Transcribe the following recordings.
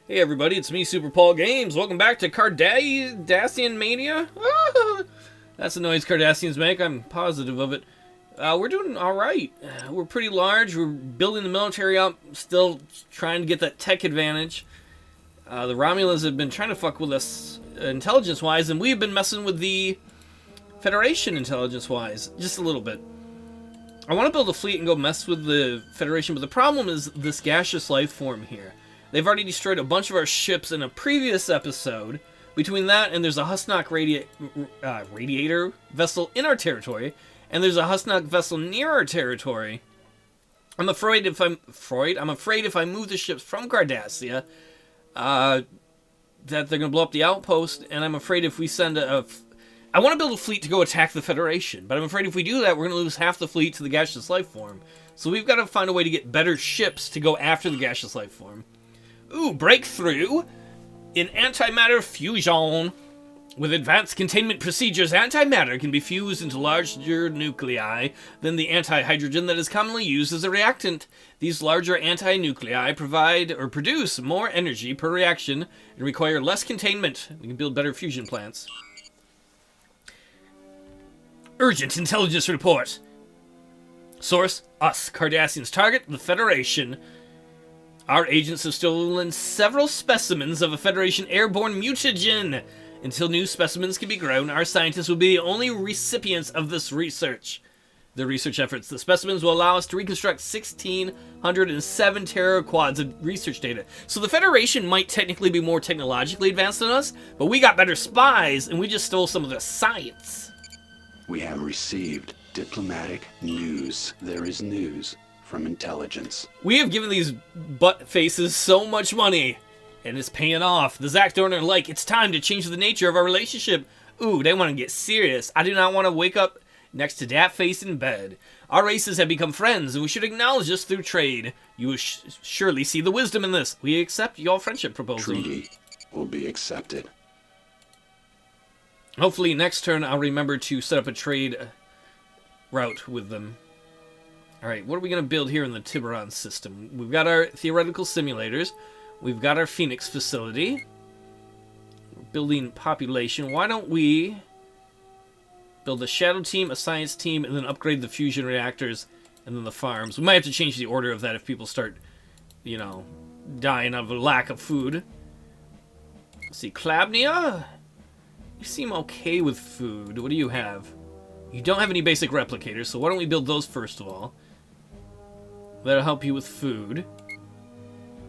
Hey everybody, it's me, SuperPaulGames. Welcome back to Cardassian Mania. That's the noise Cardassians make, I'm positive of it. We're doing alright. We're pretty large, we're building the military up, still trying to get that tech advantage. The Romulans have been trying to fuck with us intelligence-wise, and we've been messing with the Federation intelligence-wise, just a little bit. I want to build a fleet and go mess with the Federation, but the problem is this gaseous life form here. They've already destroyed a bunch of our ships in a previous episode. Between that and there's a Husnock radiator vessel in our territory, and there's a Husnock vessel near our territory. I'm afraid if I move the ships from Cardassia, that they're gonna blow up the outpost, and I'm afraid if we send I want to build a fleet to go attack the Federation, but I'm afraid if we do that, we're going to lose half the fleet to the gaseous life form. So we've got to find a way to get better ships to go after the gaseous life form. Ooh, breakthrough in antimatter fusion. With advanced containment procedures, antimatter can be fused into larger nuclei than the anti-hydrogen that is commonly used as a reactant. These larger anti-nuclei provide or produce more energy per reaction and require less containment. We can build better fusion plants. Urgent intelligence report. Source, us, Cardassians. Target, the Federation. Our agents have stolen several specimens of a Federation airborne mutagen. Until new specimens can be grown, our scientists will be the only recipients of this research. The research efforts. The specimens will allow us to reconstruct 1,607 teraquads of research data. So the Federation might technically be more technologically advanced than us, but we got better spies, and we just stole some of their science. We have received diplomatic news. There is news from intelligence. We have given these butt faces so much money, and it's paying off. The Zakdorn are like, it's time to change the nature of our relationship. Ooh, they want to get serious. I do not want to wake up next to that face in bed. Our races have become friends, and we should acknowledge this through trade. You will surely see the wisdom in this. We accept your friendship proposal. Treaty will be accepted. Hopefully next turn I'll remember to set up a trade route with them. Alright, what are we going to build here in the Tiburon system? We've got our theoretical simulators. We've got our Phoenix facility. We're building population. Why don't we build a shadow team, a science team, and then upgrade the fusion reactors, and then the farms. We might have to change the order of that if people start, you know, dying of a lack of food. Let's see, Klabnia? You seem okay with food. What do you have? You don't have any basic replicators, so why don't we build those first of all? That'll help you with food.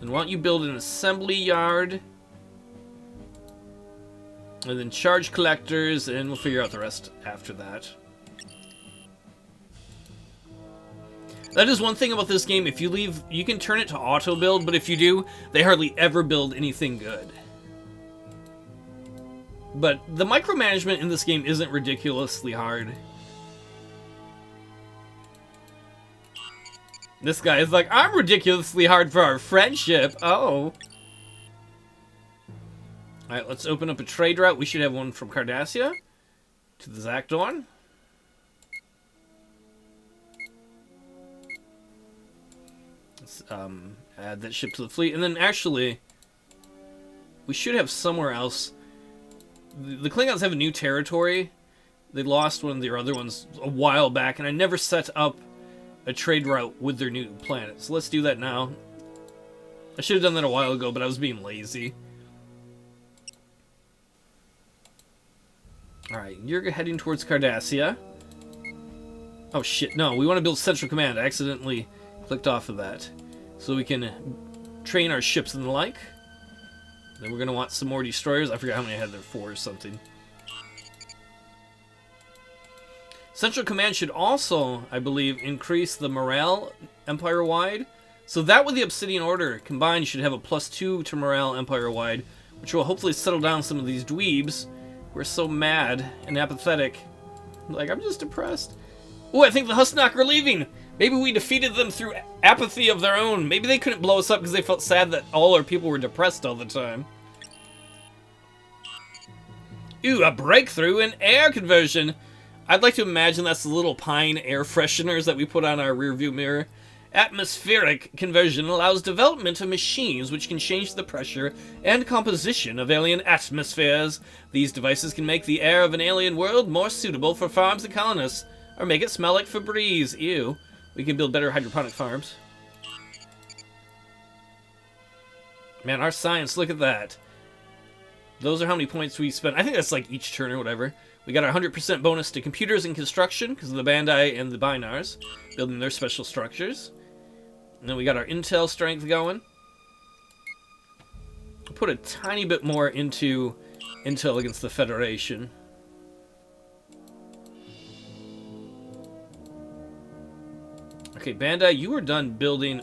And why don't you build an assembly yard? And then charge collectors, and we'll figure out the rest after that. That is one thing about this game. If you leave, you can turn it to auto build, but if you do, they hardly ever build anything good. But the micromanagement in this game isn't ridiculously hard. This guy is like, I'm ridiculously hard for our friendship. Oh. Alright, let's open up a trade route. We should have one from Cardassia to the Zakdorn. Let's add that ship to the fleet. And then actually, we should have somewhere else. The Klingons have a new territory. They lost one of their other ones a while back, and I never set up a trade route with their new planet. So let's do that now. I should have done that a while ago, but I was being lazy. Alright, you're heading towards Cardassia. Oh shit, no, we want to build Central Command. I accidentally clicked off of that. So we can train our ships and the like. Then we're going to want some more destroyers. I forgot how many I had there, 4 or something. Central Command should also, I believe, increase the morale Empire-wide. So that with the Obsidian Order combined should have a +2 to morale Empire-wide, which will hopefully settle down some of these dweebs who are so mad and apathetic. Like, I'm just depressed. Oh, I think the Husnock are leaving! Maybe we defeated them through apathy of their own. Maybe they couldn't blow us up because they felt sad that all our people were depressed all the time. Ooh, a breakthrough in air conversion. I'd like to imagine that's the little pine air fresheners that we put on our rear view mirror. Atmospheric conversion allows development of machines which can change the pressure and composition of alien atmospheres. These devices can make the air of an alien world more suitable for farms and colonists, or make it smell like Febreze. Ew. We can build better hydroponic farms. Man, our science, look at that. Those are how many points we spent. I think that's like each turn or whatever. We got our 100% bonus to computers and construction because of the Bandai and the Binars building their special structures. And then we got our intel strength going. Put a tiny bit more into intel against the Federation. Okay, Bandai, you were done building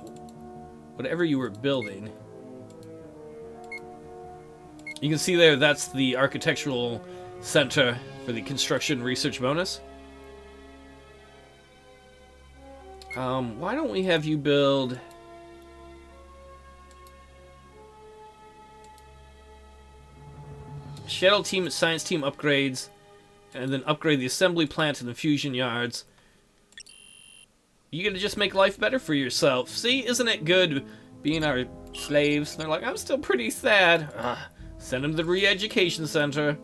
whatever you were building. You can see there, that's the architectural center for the construction research bonus. Why don't we have you build... Shuttle team, science team upgrades, and then upgrade the assembly plant and the fusion yards. You gotta just make life better for yourself. See, isn't it good being our slaves? They're like, I'm still pretty sad. Ugh. Send them to the re-education center.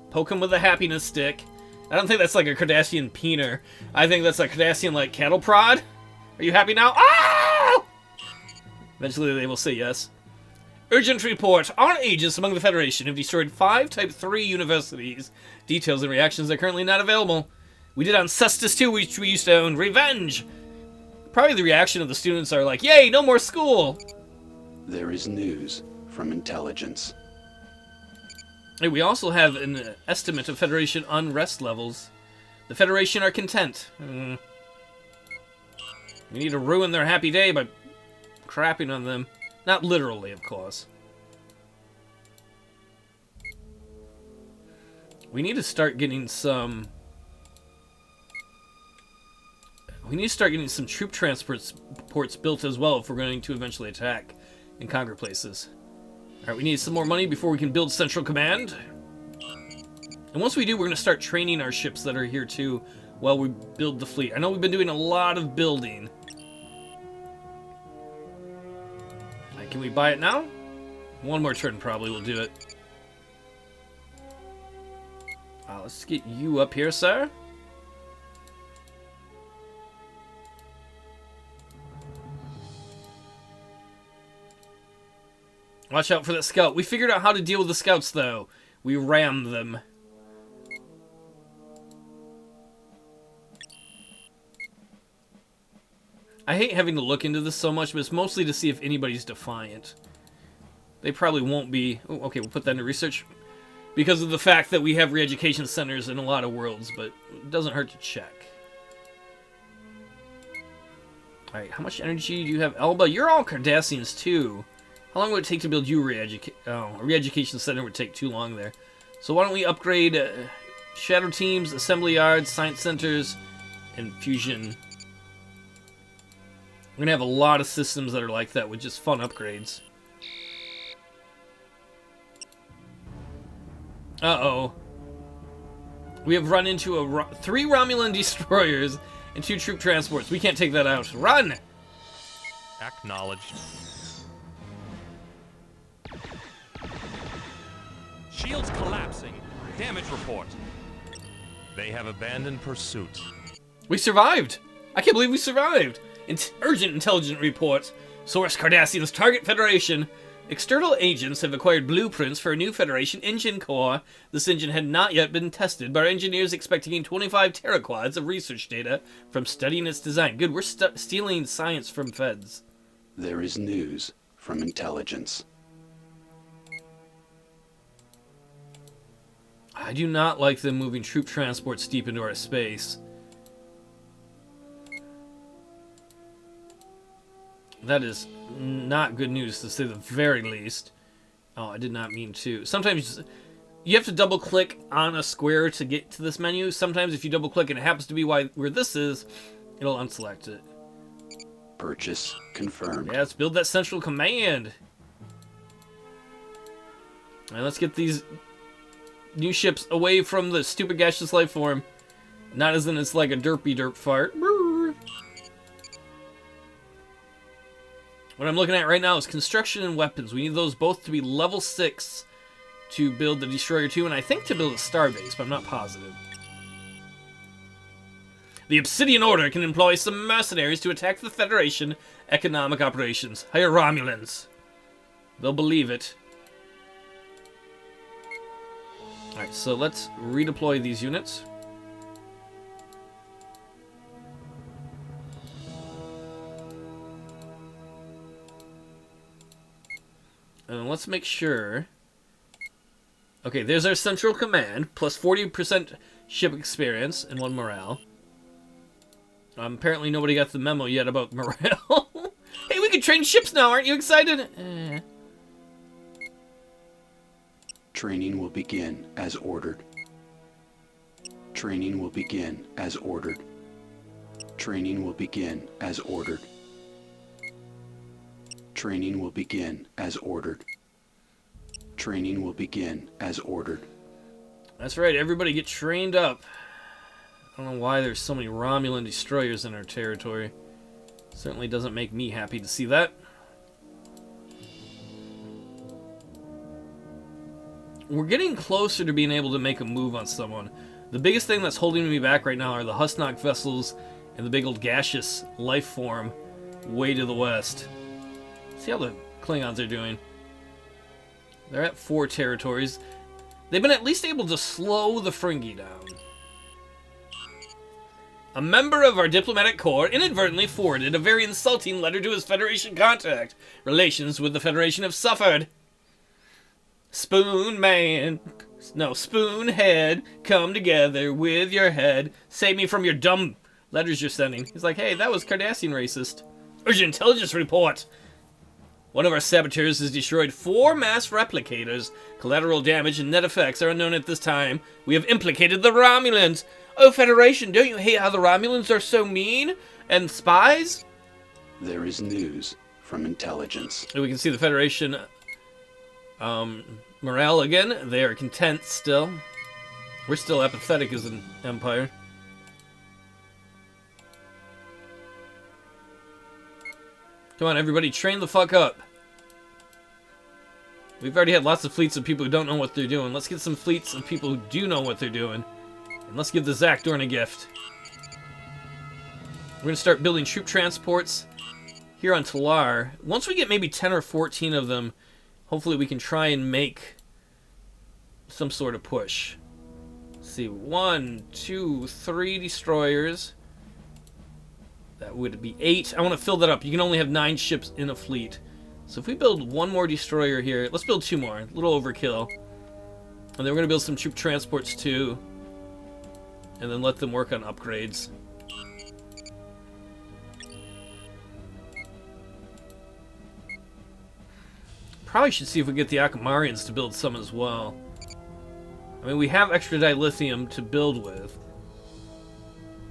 Poke them with a happiness stick. I don't think that's like a Cardassian peener. I think that's a Cardassian, like, cattle prod. Are you happy now? Ah! Eventually they will say yes. Urgent report. Our agents among the Federation have destroyed 5 Type 3 universities. Details and reactions are currently not available. We did on Cestus 2, which we used to own. Revenge! Probably the reaction of the students are like, yay, no more school! There is news from intelligence. Hey, we also have an estimate of Federation unrest levels. The Federation are content. We need to ruin their happy day by crapping on them. Not literally, of course. We need to start getting some... We need to start getting some troop transports built as well if we're going to eventually attack and conquer places. Alright, we need some more money before we can build Central Command. And once we do, we're going to start training our ships that are here too while we build the fleet. I know we've been doing a lot of building. Alright, can we buy it now? One more turn probably will do it. Let's get you up here, sir. Watch out for that scout. We figured out how to deal with the scouts, though. We rammed them. I hate having to look into this so much, but it's mostly to see if anybody's defiant. They probably won't be. Oh, okay, we'll put that into research. Because of the fact that we have re-education centers in a lot of worlds, but it doesn't hurt to check. Alright, how much energy do you have? Elba, you're all Cardassians, too. How long would it take to build you a re-education center? Would take too long there. So why don't we upgrade shadow teams, assembly yards, science centers, and fusion. We're going to have a lot of systems that are like that with just fun upgrades. Uh-oh. We have run into 3 Romulan destroyers and 2 troop transports. We can't take that out. Run! Acknowledged. Shields collapsing. Damage report. They have abandoned pursuit. We survived! I can't believe we survived! Urgent intelligence report. Source Cardassians target Federation. External agents have acquired blueprints for a new Federation engine core. This engine had not yet been tested, but our engineers expect to gain 25 teraquads of research data from studying its design. Good, we're stealing science from feds. There is news from intelligence. I do not like them moving troop transports deep into our space. That is not good news, to say the very least. Oh, I did not mean to. Sometimes you have to double-click on a square to get to this menu. Sometimes if you double-click and it happens to be where this is, it'll unselect it. Purchase confirmed. Yeah, let's build that central command. And let's get these new ships away from the stupid gaseous life form. Not as in it's like a derpy derp fart. What I'm looking at right now is construction and weapons. We need those both to be level 6 to build the Destroyer 2, and I think to build a starbase, but I'm not positive. The Obsidian Order can employ some mercenaries to attack the Federation economic operations. Hire Romulans. They'll believe it. Alright, so let's redeploy these units. And let's make sure... Okay, there's our central command, plus 40% ship experience and 1 morale. Apparently nobody got the memo yet about morale. Hey, we can train ships now, aren't you excited? Training will begin as ordered. Training will begin as ordered. Training will begin as ordered. Training will begin as ordered. Training will begin as ordered. That's right, everybody get trained up. I don't know why there's so many Romulan destroyers in our territory. Certainly doesn't make me happy to see that. We're getting closer to being able to make a move on someone. The biggest thing that's holding me back right now are the Husnock vessels and the big old gaseous life form way to the west. See how the Klingons are doing. They're at 4 territories. They've been at least able to slow the Ferengi down. A member of our diplomatic corps inadvertently forwarded a very insulting letter to his Federation contact. Relations with the Federation have suffered. Spoonhead, come together with your head. Save me from your dumb letters you're sending. He's like, hey, that was Cardassian racist. Urgent intelligence report. One of our saboteurs has destroyed 4 mass replicators. Collateral damage and net effects are unknown at this time. We have implicated the Romulans. Oh, Federation, don't you hate how the Romulans are so mean? And spies? There is news from intelligence. We can see the Federation morale again. They are content still. We're still apathetic as an empire. Come on, everybody, train the fuck up. We've already had lots of fleets of people who don't know what they're doing. Let's get some fleets of people who do know what they're doing. And let's give the Zakdorn a gift. We're going to start building troop transports here on Talar. Once we get maybe 10 or 14 of them, hopefully we can try and make some sort of push. Let's see, 1, 2, 3 destroyers. That would be 8. I want to fill that up. You can only have 9 ships in a fleet. So if we build 1 more destroyer here, let's build 2 more. A little overkill. And then we're going to build some troop transports too. And then let them work on upgrades. Probably should see if we get the Akamarians to build some as well. I mean, we have extra dilithium to build with.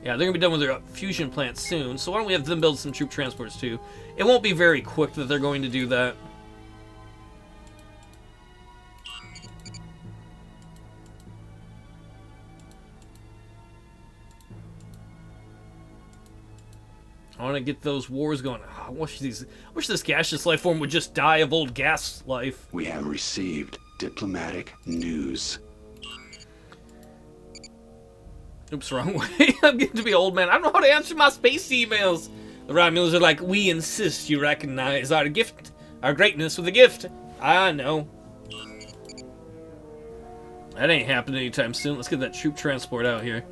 Yeah, they're going to be done with their fusion plant soon, so why don't we have them build some troop transports too? It won't be very quick that they're going to do that. I want to get those wars going. Oh, I wish this gaseous life form would just die of old gas life. We have received diplomatic news. Oops, wrong way. I'm getting to be old man. I don't know how to answer my space emails. The Romulans are like, we insist you recognize our gift, our greatness with a gift. I know. That ain't happening anytime soon. Let's get that troop transport out here.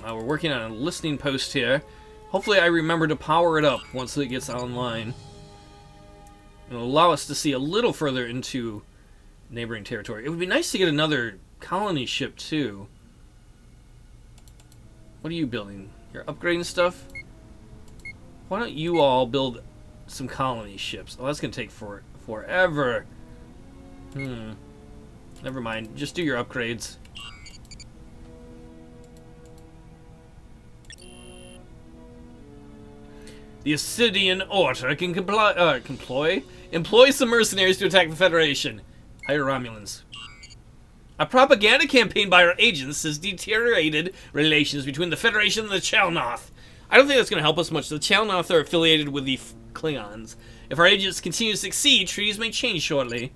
We're working on a listening post here. Hopefully I remember to power it up once it gets online. It'll allow us to see a little further into neighboring territory. It would be nice to get another colony ship too. What are you building? You're upgrading stuff? Why don't you all build some colony ships? Oh, that's going to take forever. Never mind. Just do your upgrades. The Obsidian Order can employ some mercenaries to attack the Federation. Hire Romulans. A propaganda campaign by our agents has deteriorated relations between the Federation and the Chalnoth. I don't think that's going to help us much. The Chalnoth are affiliated with the Klingons. If our agents continue to succeed, treaties may change shortly.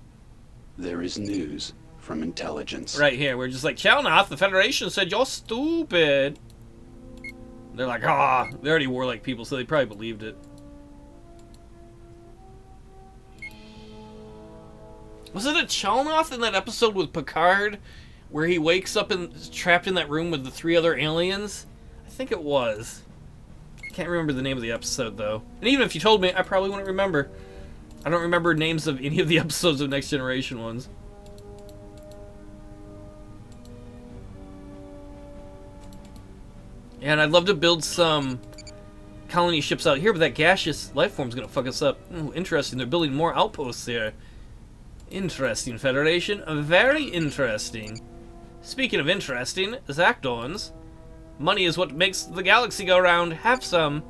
There is news from intelligence. Right here, we're just like, Chalnoth, the Federation said you're stupid. They're like, ah, they already warlike people, so they probably believed it. Was it a Chalnoth in that episode with Picard, where he wakes up and trapped in that room with the 3 other aliens? I think it was. I can't remember the name of the episode, though. And even if you told me, I probably wouldn't remember. I don't remember names of any of the episodes of Next Generation ones. And I'd love to build some colony ships out here, but that gaseous life form's gonna fuck us up. Ooh, interesting. They're building more outposts there. Interesting, Federation. Very interesting. Speaking of interesting, Zakdorns. Money is what makes the galaxy go round. Have some.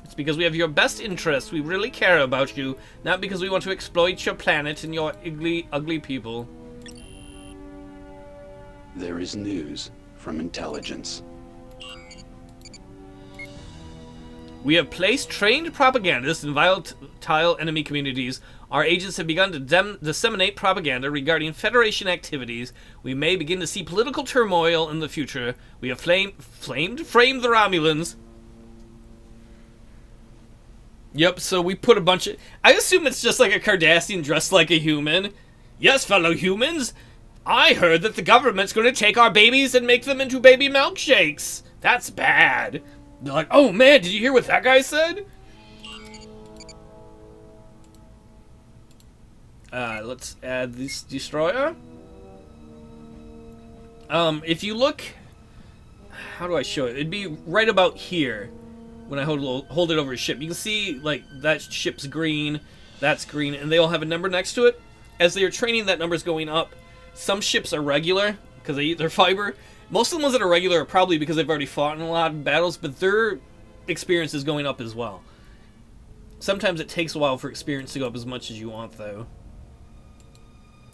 It's because we have your best interests. We really care about you, not because we want to exploit your planet and your ugly, ugly people. There is news from intelligence. We have placed trained propagandists in volatile enemy communities. Our agents have begun to disseminate propaganda regarding Federation activities. We may begin to see political turmoil in the future. We have framed the Romulans. Yep, so we put a bunch of... I assume it's just like a Cardassian dressed like a human. Yes, fellow humans. I heard that the government's going to take our babies and make them into baby milkshakes. That's bad. They're like, oh man, did you hear what that guy said? Let's add this destroyer. If you look... How do I show it? It'd be right about here when I hold it over a ship. You can see, like, that ship's green, that's green, and they all have a number next to it. As they are training, that number's going up. Some ships are regular, because they eat their fiber. Most of the ones that are regular are probably because they've already fought in a lot of battles, but their experience is going up as well. Sometimes it takes a while for experience to go up as much as you want, though.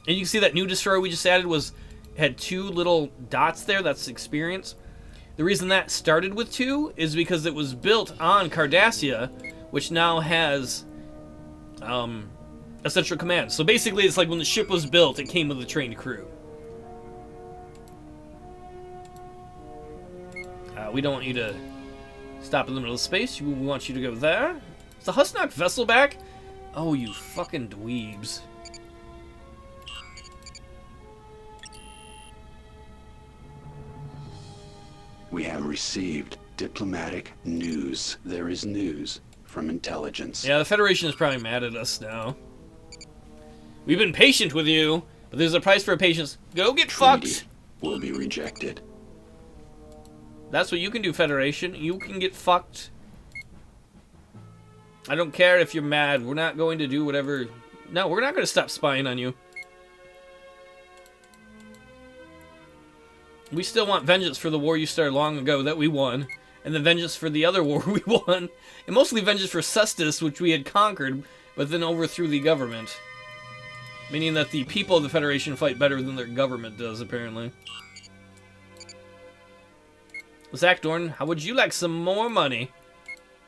And you can see that new destroyer we just added had 2 little dots there. That's experience. The reason that started with 2 is because it was built on Cardassia, which now has a central command. So basically, it's like when the ship was built, it came with a trained crew. We don't want you to stop in the middle of space. We want you to go there. Is the Husnock vessel back? Oh, you fucking dweebs. We have received diplomatic news. There is news from intelligence. Yeah, the Federation is probably mad at us now. We've been patient with you, but there's a price for patience. Go get fucked. Will be rejected. That's what you can do, Federation. You can get fucked. I don't care if you're mad. We're not going to do whatever... No, we're not going to stop spying on you. We still want vengeance for the war you started long ago that we won. And then vengeance for the other war we won. And mostly vengeance for Cestus, which we had conquered, but then overthrew the government. Meaning that the people of the Federation fight better than their government does, apparently. Zakdorn, how would you like some more money?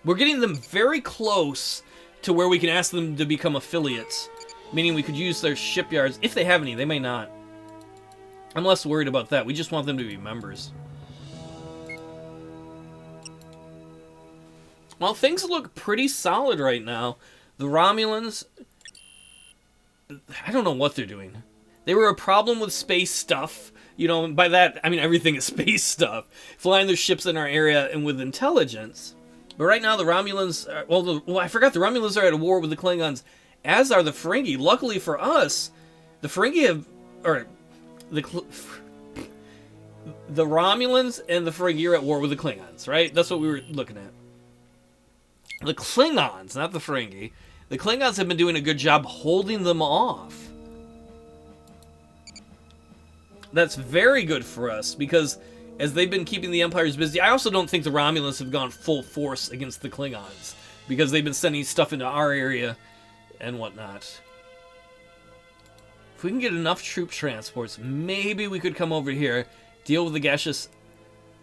We're getting them very close to where we can ask them to become affiliates. Meaning we could use their shipyards, if they have any. They may not. I'm less worried about that. We just want them to be members. Well, things look pretty solid right now. The Romulans... I don't know what they're doing. They were a problem with space stuff. You know, by that, I mean everything is space stuff. Flying their ships in our area and with intelligence. But right now the Romulans... Well, I forgot the Romulans are at a war with the Klingons, as are the Ferengi. Luckily for us, the Ferengi have... Or... The Romulans and the Ferengi are at war with the Klingons, right? That's what we were looking at. The Klingons, not the Ferengi. The Klingons have been doing a good job holding them off. That's very good for us, because as they've been keeping the Empires busy, I also don't think the Romulans have gone full force against the Klingons, because they've been sending stuff into our area and whatnot. If we can get enough troop transports, maybe we could come over here, deal with the gaseous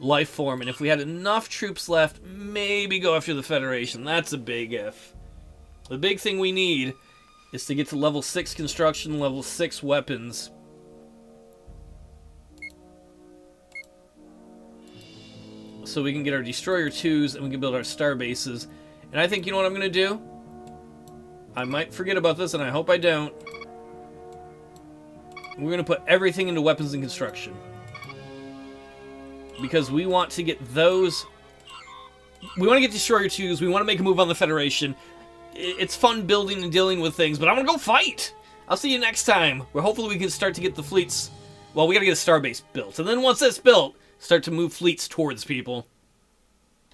life form, and if we had enough troops left, maybe go after the Federation. That's a big if. The big thing we need is to get to level 6 construction, level 6 weapons. So we can get our Destroyer 2s and we can build our star bases. And I think, you know what I'm going to do? I might forget about this, and I hope I don't. We're going to put everything into weapons and construction. Because we want to get those... We want to get Destroyer 2s, we want to make a move on the Federation. It's fun building and dealing with things, but I'm going to go fight! I'll see you next time, where hopefully we can start to get the fleets... Well, we got to get a starbase built. And then once that's built, start to move fleets towards people.